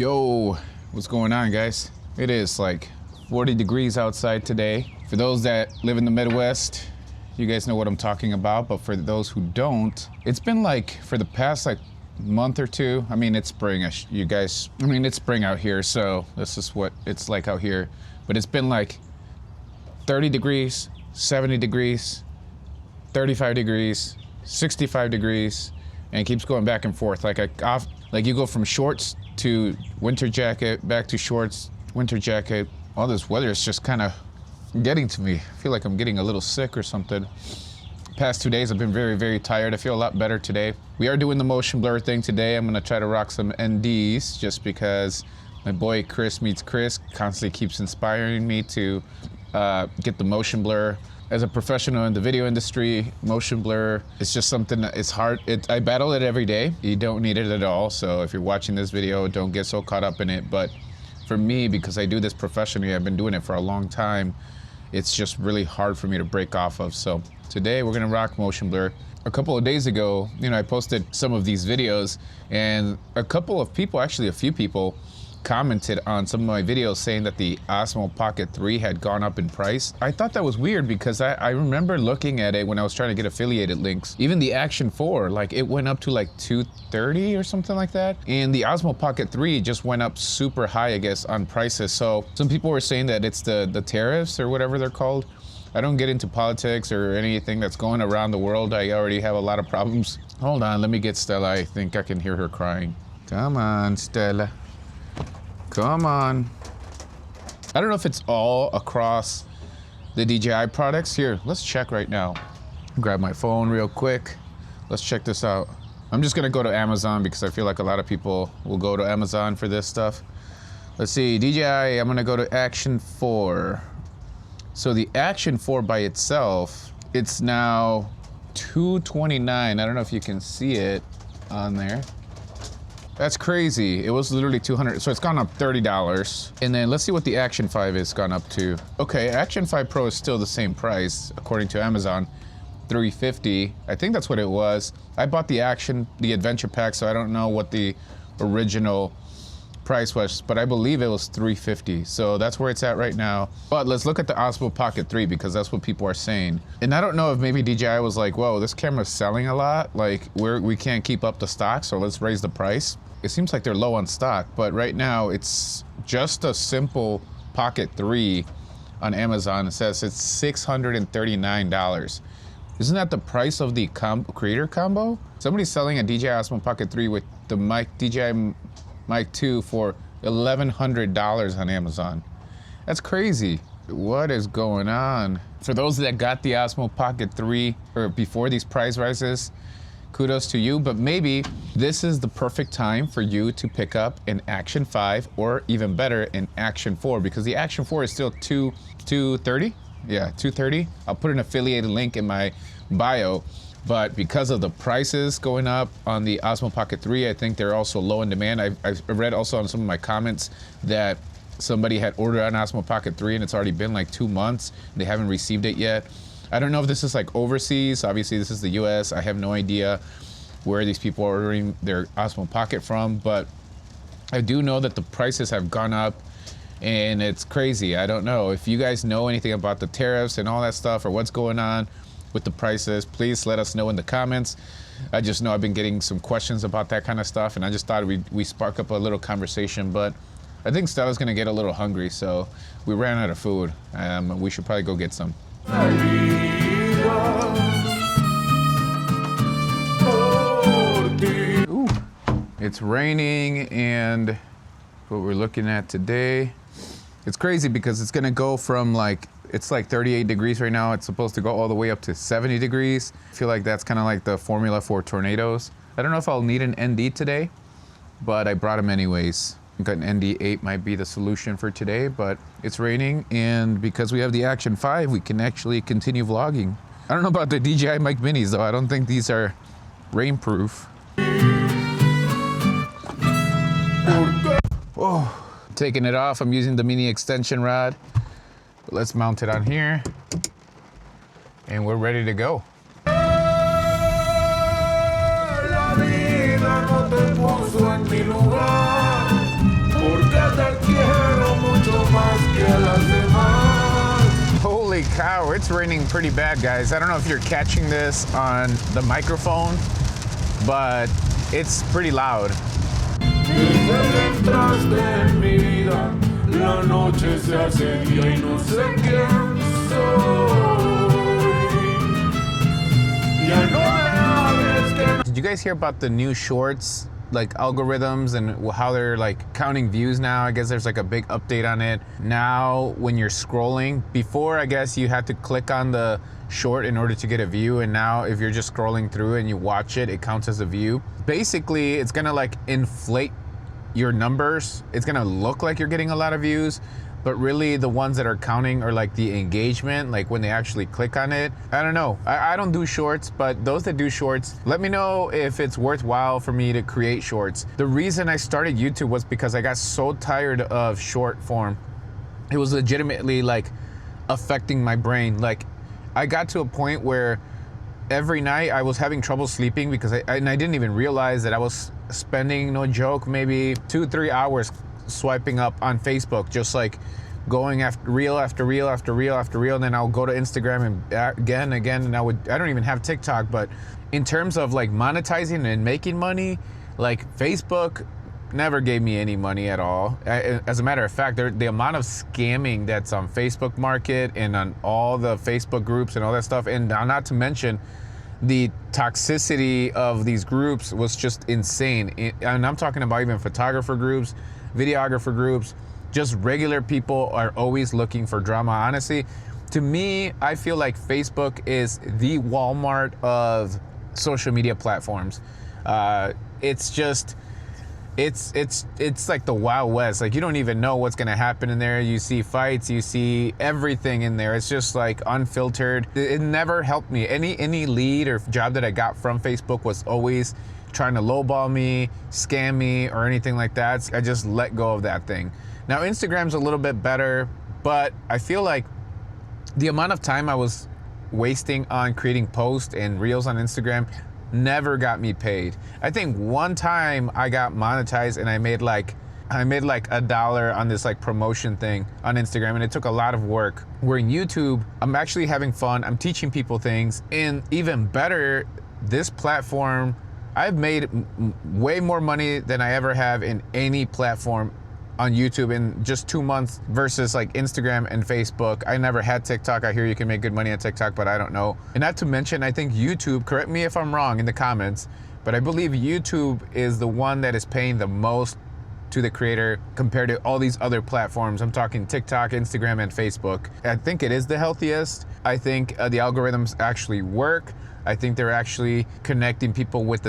Yo, what's going on, guys? It is like 40 degrees outside today. For those that live in the Midwest, you guys know what I'm talking about, but for those who don't, it's been like for the past like month or two. I mean, it's spring, you guys. I mean, it's spring out here, so this is what it's like out here. But it's been like 30 degrees, 70 degrees, 35 degrees, 65 degrees, and it keeps going back and forth. Like you go from shorts to winter jacket, back to shorts, winter jacket. All this weather is just kind of getting to me. I feel like I'm getting a little sick or something. Past 2 days I've been very, very tired. I feel a lot better today. We are doing the motion blur thing today. I'm gonna try to rock some NDs just because my boy Chris meets Chris constantly keeps inspiring me to get the motion blur. As a professional in the video industry, motion blur is just something that it's hard. I battle it every day. You don't need it at all. So if you're watching this video, don't get so caught up in it. But for me, because I do this professionally, I've been doing it for a long time, it's just really hard for me to break off of. So today we're gonna rock motion blur. A couple of days ago, I posted some of these videos and a couple of people, actually a few people, commented on some of my videos saying that the Osmo Pocket 3 had gone up in price. I thought that was weird because I remember looking at it when I was trying to get affiliated links. Even the Action 4, like it went up to like $230 or something like that. And the Osmo Pocket 3 just went up super high, I guess, on prices. So some people were saying that it's the tariffs or whatever they're called. I don't get into politics or anything that's going around the world. I already have a lot of problems. Hold on, let me get Stella. I think I can hear her crying. Come on, Stella. Come on. I don't know if it's all across the DJI products. Here, let's check right now. Grab my phone real quick. Let's check this out. I'm just gonna go to Amazon because I feel like a lot of people will go to Amazon for this stuff. Let's see, DJI, I'm gonna go to Action 4. So the Action 4 by itself, it's now $229. I don't know if you can see it on there. That's crazy. It was literally $200, so it's gone up $30. And then let's see what the Action 5 has gone up to. Okay, Action 5 Pro is still the same price, according to Amazon, $350. I think that's what it was. I bought the Adventure Pack, so I don't know what the original price was, but I believe it was $350. So that's where it's at right now. But let's look at the Osmo Pocket 3 because that's what people are saying. And I don't know if maybe DJI was like, whoa, this camera's selling a lot. Like we can't keep up the stock, so let's raise the price. It seems like they're low on stock, but right now it's just a simple Pocket 3 on Amazon. It says it's $639. Isn't that the price of the creator combo? Somebody's selling a DJI Osmo Pocket 3 with the DJI Mic 2 for $1,100 on Amazon. That's crazy. What is going on? For those that got the Osmo Pocket 3 or before these price rises, kudos to you, but maybe this is the perfect time for you to pick up an Action 5 or even better, an Action 4 because the Action 4 is still $230. Yeah, $230. I'll put an affiliated link in my bio. But because of the prices going up on the Osmo Pocket 3, I think they're also low in demand. I read also on some of my comments that somebody had ordered an Osmo Pocket 3 and it's already been like 2 months. They haven't received it yet. I don't know if this is like overseas. Obviously, this is the US. I have no idea where these people are ordering their Osmo Pocket from, but I do know that the prices have gone up and it's crazy. I don't know. If you guys know anything about the tariffs and all that stuff or what's going on with the prices, please let us know in the comments. I just know I've been getting some questions about that kind of stuff, and I just thought we spark up a little conversation, but I think Stella's gonna get a little hungry, so we ran out of food. We should probably go get some. Ooh, it's raining, and what we're looking at today, it's crazy because it's gonna go from it's like 38 degrees right now. It's supposed to go all the way up to 70 degrees. I feel like that's kind of like the formula for tornadoes. I don't know if I'll need an ND today, but I brought them anyways. I think an ND8 might be the solution for today, but it's raining, and because we have the Action 5, we can actually continue vlogging. I don't know about the DJI Mic Minis though. I don't think these are rainproof. Oh, taking it off. I'm using the mini extension rod. But let's mount it on here, and we're ready to go. cow, it's raining pretty bad, guys. I don't know if you're catching this on the microphone, but it's pretty loud. Did you guys hear about the new shorts, like algorithms and how they're like counting views now? I guess there's like a big update on it. Now when you're scrolling, before I guess you had to click on the short in order to get a view, and now if you're just scrolling through and you watch it, it counts as a view. Basically, it's gonna like inflate your numbers. It's gonna look like you're getting a lot of views, but really the ones that are counting are like the engagement, like when they actually click on it. I don't know. I don't do shorts, but those that do shorts, let me know if it's worthwhile for me to create shorts. The reason I started YouTube was because I got so tired of short form. It was legitimately like affecting my brain. Like I got to a point where every night I was having trouble sleeping because I didn't even realize that I was spending, no joke, maybe 2-3 hours swiping up on Facebook, just like going after reel after reel after reel after reel, and then I'll go to Instagram and again, and I don't even have TikTok. But in terms of like monetizing and making money, like Facebook never gave me any money at all. As a matter of fact, the amount of scamming that's on Facebook Market and on all the Facebook groups and all that stuff, and not to mention the toxicity of these groups was just insane. And I'm talking about even photographer groups, videographer groups, just regular people are always looking for drama. Honestly, to me, I feel like Facebook is the Walmart of social media platforms. It's just, it's like the Wild West. Like you don't even know what's gonna happen in there. You see fights, you see everything in there. It's just like unfiltered. It never helped me. Any lead or job that I got from Facebook was always trying to lowball me, scam me, or anything like that. I just let go of that thing. Now Instagram's a little bit better, but I feel like the amount of time I was wasting on creating posts and reels on Instagram never got me paid. I think one time I got monetized and I made like $1 on this like promotion thing on Instagram, and it took a lot of work. Where in YouTube, I'm actually having fun. I'm teaching people things, and even better, this platform, I've made way more money than I ever have in any platform on YouTube in just 2 months versus like Instagram and Facebook. I never had TikTok. I hear you can make good money on TikTok, but I don't know. And not to mention, I think YouTube, correct me if I'm wrong in the comments, but I believe YouTube is the one that is paying the most to the creator compared to all these other platforms. I'm talking TikTok, Instagram, and Facebook. I think it is the healthiest. I think the algorithms actually work. I think they're actually connecting people with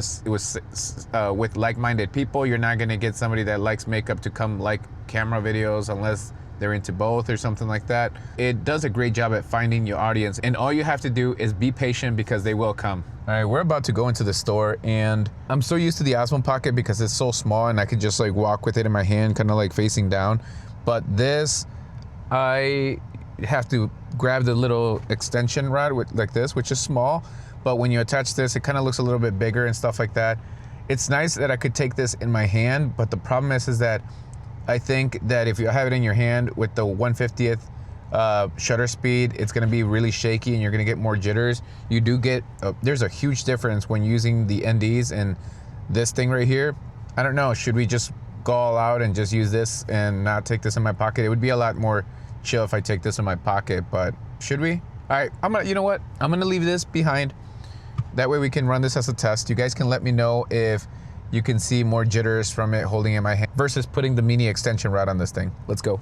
like-minded people. You're not gonna get somebody that likes makeup to come like camera videos unless they're into both or something like that. It does a great job at finding your audience, and all you have to do is be patient because they will come. All right, we're about to go into the store, and I'm so used to the Osmo Pocket because it's so small and I could just like walk with it in my hand, kind of like facing down. But this, I have to grab the little extension rod with like this, which is small. But when you attach this, it kind of looks a little bit bigger and stuff like that. It's nice that I could take this in my hand, but the problem is that I think that if you have it in your hand with the 1/50th shutter speed, it's gonna be really shaky and you're gonna get more jitters. You do get, there's a huge difference when using the NDs and this thing right here. I don't know, should we just go all out and just use this and not take this in my pocket? It would be a lot more chill if I take this in my pocket, but should we? All right, you know what? I'm gonna leave this behind. That way we can run this as a test. You guys can let me know if you can see more jitters from it holding in my hand versus putting the mini extension rod on this thing. Let's go.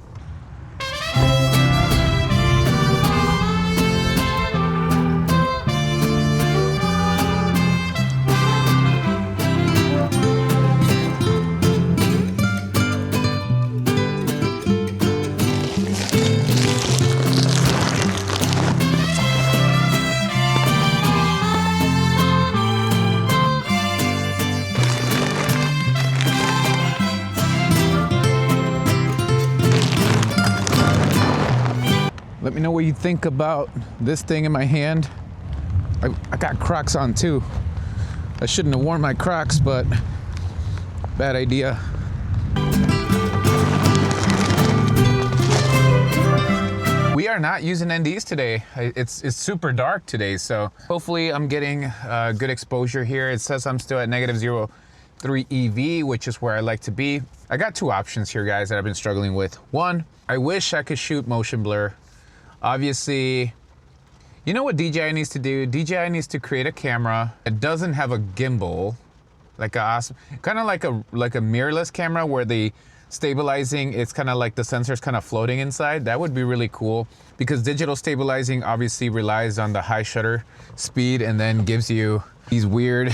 Let me know what you think about this thing in my hand. I got Crocs on too. I shouldn't have worn my Crocs, but bad idea. We are not using NDs today. It's super dark today, so hopefully I'm getting good exposure here. It says I'm still at -0.3 EV, which is where I like to be. I got two options here, guys, that I've been struggling with. One, I wish I could shoot motion blur. Obviously, you know what DJI needs to do? DJI needs to create a camera that doesn't have a gimbal, like kind of like a mirrorless camera where the stabilizing, it's kind of like the sensor's kind of floating inside. That would be really cool, because digital stabilizing obviously relies on the high shutter speed and then gives you these weird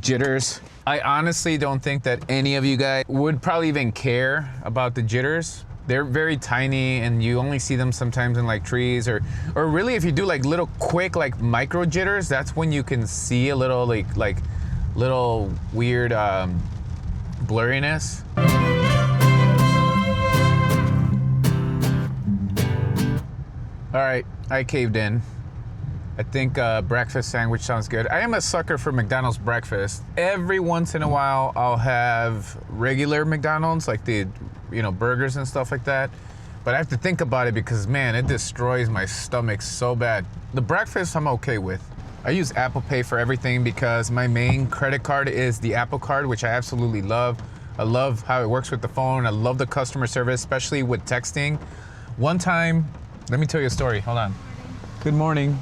jitters. I honestly don't think that any of you guys would probably even care about the jitters. They're very tiny and you only see them sometimes in like trees, or really if you do like little quick like micro jitters, that's when you can see a little like little weird blurriness. All right, I caved in. I think breakfast sandwich sounds good. I am a sucker for McDonald's breakfast. Every once in a while, I'll have regular McDonald's, like the, you know, burgers and stuff like that. But I have to think about it because, man, it destroys my stomach so bad. The breakfast I'm okay with. I use Apple Pay for everything because my main credit card is the Apple Card, which I absolutely love. I love how it works with the phone. I love the customer service, especially with texting. One time, let me tell you a story. Hold on. Good morning.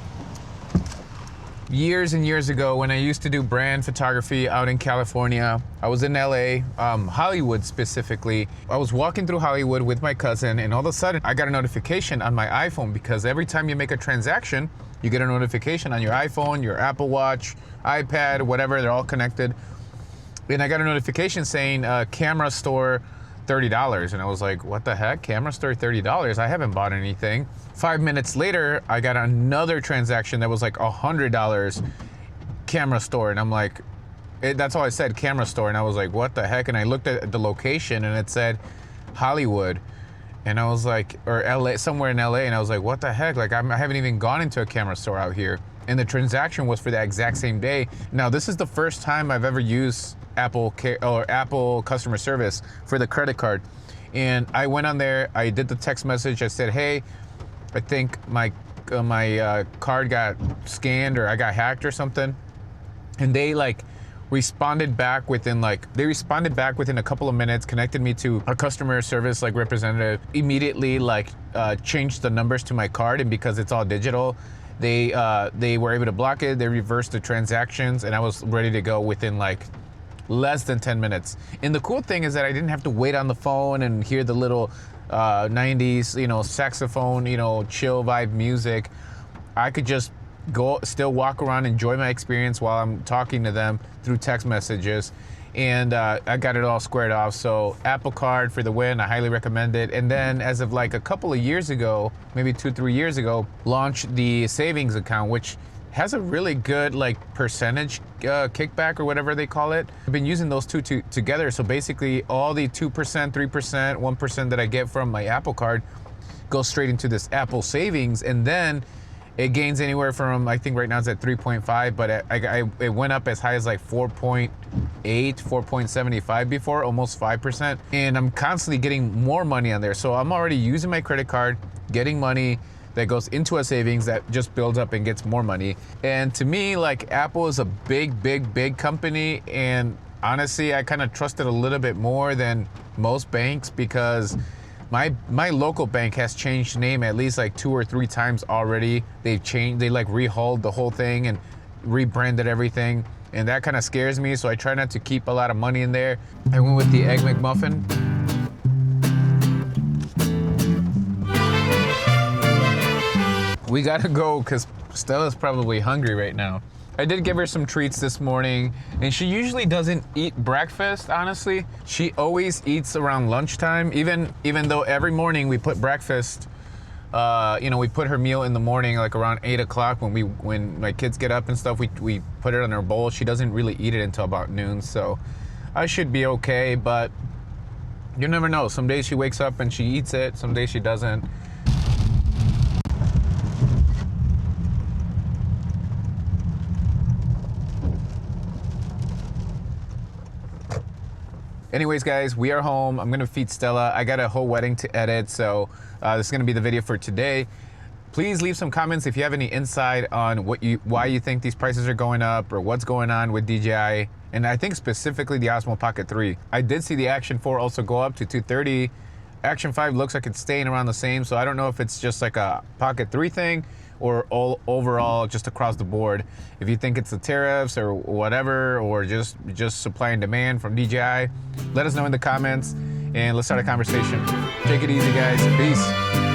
Years and years ago, when I used to do brand photography out in California, I was in LA, Hollywood specifically. I was walking through Hollywood with my cousin, and all of a sudden I got a notification on my iPhone, because every time you make a transaction, you get a notification on your iPhone, your Apple Watch, iPad, whatever, they're all connected. And I got a notification saying camera store $30. And I was like, what the heck? Camera store $30? I haven't bought anything. 5 minutes later, I got another transaction that was like $100 camera store. And I'm like, that's all I said, camera store. And I was like, what the heck? And I looked at the location and it said Hollywood. And I was like, or LA, somewhere in LA. And I was like, what the heck? Like, I haven't even gone into a camera store out here. And the transaction was for that exact same day. Now, this is the first time I've ever used Apple customer service for the credit card. And I went on there, I did the text message. I said, hey, I think my card got scanned, or I got hacked or something. And they responded back within a couple of minutes, connected me to a customer service representative, immediately changed the numbers to my card. And because it's all digital, they were able to block it. They reversed the transactions, and I was ready to go within less than 10 minutes. And the cool thing is that I didn't have to wait on the phone and hear the little 90s, saxophone, chill vibe music. I could just still walk around, enjoy my experience while I'm talking to them through text messages. And I got it all squared off. So Apple Card for the win. I highly recommend it. And then as of a couple of years ago, maybe 2-3 years ago, launched the savings account, which has a really good percentage kickback or whatever they call it. I've been using those two together. So basically all the 2%, 3%, 1% that I get from my Apple Card goes straight into this Apple savings. And then it gains anywhere from, I think right now it's at 3.5, but it went up as high as 4.8, 4.75 before, almost 5%. And I'm constantly getting more money on there. So I'm already using my credit card, getting money that goes into a savings that just builds up and gets more money. And to me, Apple is a big company. And honestly, I kind of trust it a little bit more than most banks, because my local bank has changed name at least 2 or 3 times already. They rehauled the whole thing and rebranded everything. And that kind of scares me. So I try not to keep a lot of money in there. I went with the Egg McMuffin. We gotta go because Stella's probably hungry right now. I did give her some treats this morning, and she usually doesn't eat breakfast, honestly. She always eats around lunchtime, even though every morning we put breakfast, we put her meal in the morning, around 8 o'clock when my kids get up and stuff, we put it in her bowl. She doesn't really eat it until about noon, so I should be okay, but you never know. Some days she wakes up and she eats it, some days she doesn't. Anyways, guys, we are home. I'm gonna feed Stella. I got a whole wedding to edit, so this is gonna be the video for today. Please leave some comments if you have any insight on why you think these prices are going up or what's going on with DJI. And I think specifically the Osmo Pocket 3. I did see the Action 4 also go up to $230. Action 5 looks like it's staying around the same, so I don't know if it's just like a Pocket 3 thing or overall just across the board. If you think it's the tariffs or whatever, or just supply and demand from DJI, let us know in the comments and let's start a conversation. Take it easy, guys. Peace.